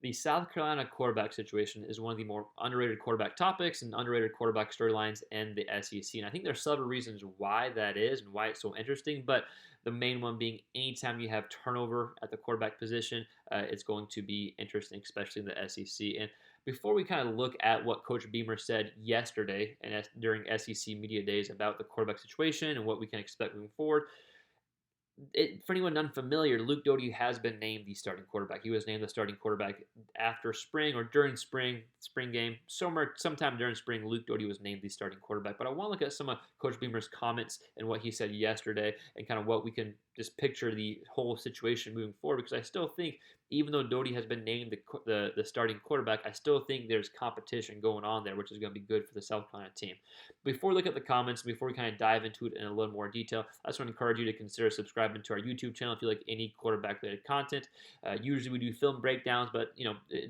The South Carolina quarterback situation is one of the more underrated quarterback topics and underrated quarterback storylines in the SEC. And I think there's several reasons why that is and why it's so interesting. But the main one being anytime you have turnover at the quarterback position, it's going to be interesting, especially in the SEC. And before we kind of look at what Coach Beamer said yesterday and during SEC media days about the quarterback situation and what we can expect moving forward, for anyone unfamiliar, Luke Doty has been named the starting quarterback. He was named the starting quarterback after spring or during spring game. Sometime during spring, Luke Doty was named the starting quarterback. But I want to look at some of Coach Beamer's comments and what he said yesterday and kind of what we can just picture the whole situation moving forward. Because I still think, even though Doty has been named the starting quarterback, I still think there's competition going on there, which is going to be good for the South Carolina team. Before we look at the comments, before we kind of dive into it in a little more detail, I just want to encourage you to consider subscribing to our YouTube channel if you like any quarterback-related content. Usually we do film breakdowns, but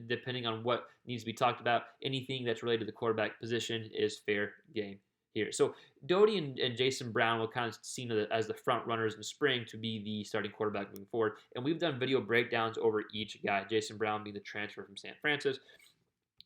depending on what needs to be talked about, anything that's related to the quarterback position is fair game here. So Doty and Jason Brown will kind of seen as the front runners in spring to be the starting quarterback moving forward. And we've done video breakdowns over each guy. Jason Brown being the transfer from St. Francis,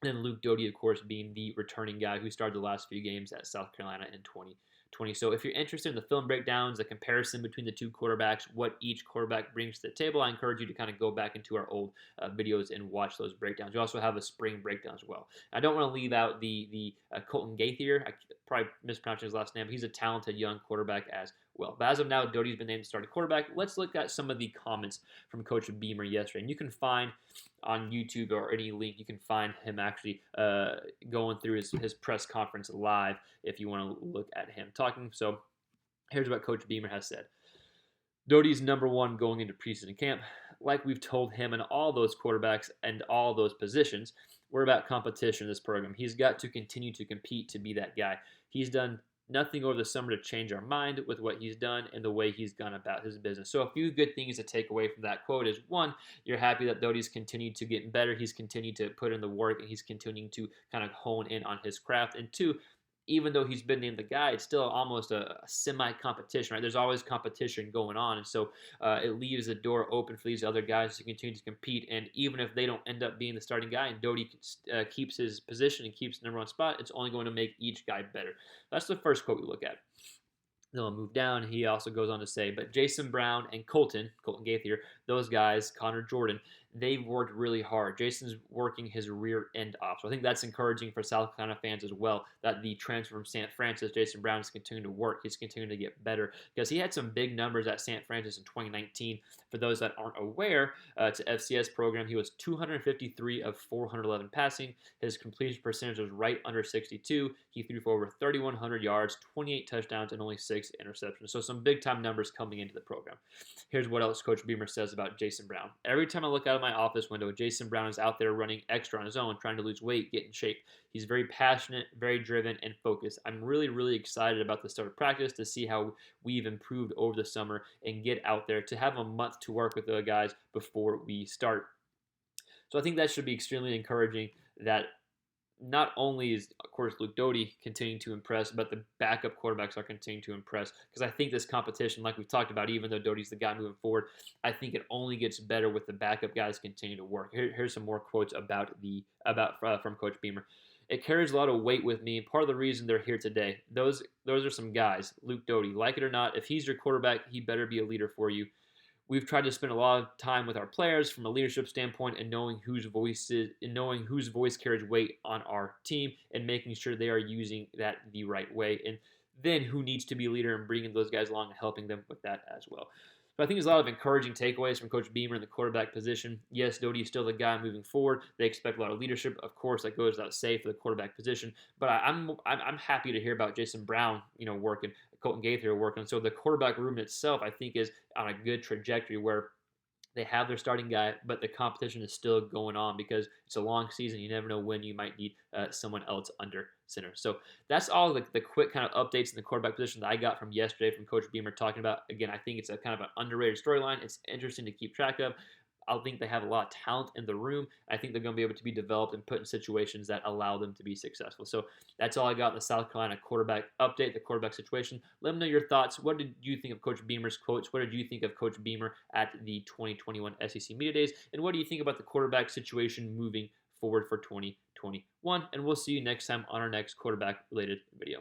and Luke Doty, of course, being the returning guy who started the last few games at South Carolina in 2020. So if you're interested in the film breakdowns, the comparison between the two quarterbacks, what each quarterback brings to the table, I encourage you to kind of go back into our old videos and watch those breakdowns. We also have a spring breakdown as well. I don't want to leave out the Colton Gaither. I probably mispronouncing his last name. He's a talented young quarterback as well. But as of now, Doty's been named starting quarterback. Let's look at some of the comments from Coach Beamer yesterday. And you can find on YouTube or any link, you can find him actually going through his press conference live if you want to look at him talking. So here's what Coach Beamer has said. Doty's number one going into preseason camp. Like we've told him and all those quarterbacks and all those positions, we're about competition in this program. He's got to continue to compete to be that guy. He's done nothing over the summer to change our mind with what he's done and the way he's gone about his business. So a few good things to take away from that quote is, one, you're happy that Doty's continued to get better. He's continued to put in the work and he's continuing to kind of hone in on his craft. And two, even though he's been named the guy, it's still almost a semi-competition, right? There's always competition going on, and so it leaves the door open for these other guys to continue to compete. And even if they don't end up being the starting guy, and Doty keeps his position and keeps the number one spot, it's only going to make each guy better. That's the first quote we look at. Then we'll move down. He also goes on to say, but Jason Brown and Colton Gaither, those guys, Connor Jordan, they've worked really hard. Jason's working his rear end off. So I think that's encouraging for South Carolina fans as well, that the transfer from St. Francis, Jason Brown, is continuing to work. He's continuing to get better because he had some big numbers at St. Francis in 2019. For those that aren't aware, it's an FCS program. He was 253 of 411 passing. His completion percentage was right under 62. He threw for over 3,100 yards, 28 touchdowns, and only 6 interceptions. So some big time numbers coming into the program. Here's what else Coach Beamer says about Jason Brown. Every time I look out of my office window, Jason Brown is out there running extra on his own, trying to lose weight, get in shape. He's very passionate, very driven, and focused. I'm really, really excited about the start of practice to see how we've improved over the summer and get out there to have a month to work with the guys before we start. So I think that should be extremely encouraging that not only is, of course, Luke Doty continuing to impress, but the backup quarterbacks are continuing to impress. Because I think this competition, like we've talked about, even though Doty's the guy moving forward, I think it only gets better with the backup guys continue to work. Here's some more quotes from Coach Beamer. It carries a lot of weight with me, and part of the reason they're here today. Those are some guys. Luke Doty, like it or not, if he's your quarterback, he better be a leader for you. We've tried to spend a lot of time with our players from a leadership standpoint and knowing whose voice carries weight on our team and making sure they are using that the right way. And then who needs to be a leader and bringing those guys along and helping them with that as well. So I think there's a lot of encouraging takeaways from Coach Beamer in the quarterback position. Yes, Doty is still the guy moving forward. They expect a lot of leadership. Of course, that goes without saying for the quarterback position. But I'm happy to hear about Jason Brown, working, Colton Gaither working. So the quarterback room itself, I think, is on a good trajectory where they have their starting guy, but the competition is still going on because it's a long season. You never know when you might need someone else under center. So that's all the quick kind of updates in the quarterback position that I got from yesterday from Coach Beamer talking about. Again, I think it's a kind of an underrated storyline. It's interesting to keep track of. I think they have a lot of talent in the room. I think they're going to be able to be developed and put in situations that allow them to be successful. So that's all I got in the South Carolina quarterback update, the quarterback situation. Let me know your thoughts. What did you think of Coach Beamer's quotes? What did you think of Coach Beamer at the 2021 SEC Media Days? And what do you think about the quarterback situation moving forward for 2021? And we'll see you next time on our next quarterback related video.